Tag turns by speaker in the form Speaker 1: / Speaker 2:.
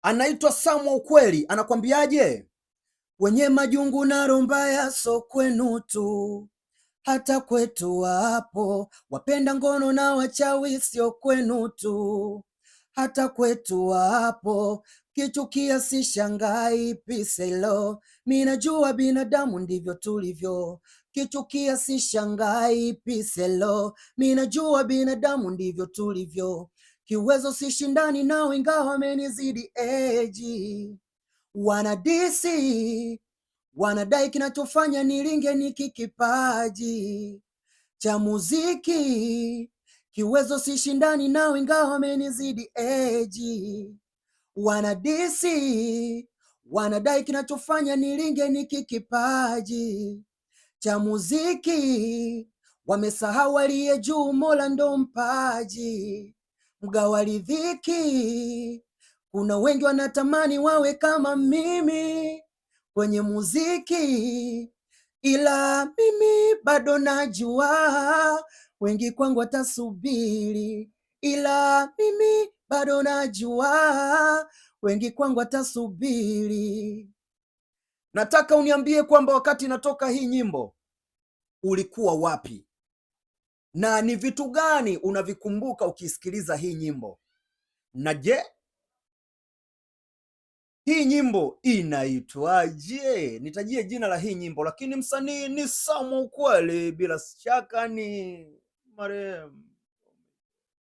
Speaker 1: anaitwa Samu Ukweli, anakwambiaje? Wenye majungu na roho mbaya so kwenu tu, hata kwetu wapo wapenda ngono na wachawi, sio kwenu tu, hata kwetu wapo kichukia, si shangai piselo, minajua binadamu ndivyo tulivyo, kichukia si shangai piselo, minajua binadamu ndivyo tulivyo, kiwezo si shindani nao ingawa wamenizidi eji, wanadisi wanadai kinachofanya nilinge niki kipaji cha muziki, kiwezo si shindani nao ingawa wamenizidi eji, wanadisi wanadai kinachofanya nilinge niki kipaji cha muziki, wamesahau aliye juu, Mola ndo mpaji mgawa riziki. Kuna wengi wanatamani wawe kama mimi kwenye muziki, ila mimi bado najua wengi kwangu watasubiri, ila mimi bado najua wengi kwangu watasubiri. Nataka uniambie kwamba wakati inatoka hii nyimbo ulikuwa wapi na ni vitu gani unavikumbuka ukisikiliza hii nyimbo, na je, hii nyimbo inaitwaje? Nitajie jina la hii nyimbo, lakini msanii ni Samu Ukweli, bila shaka ni marehemu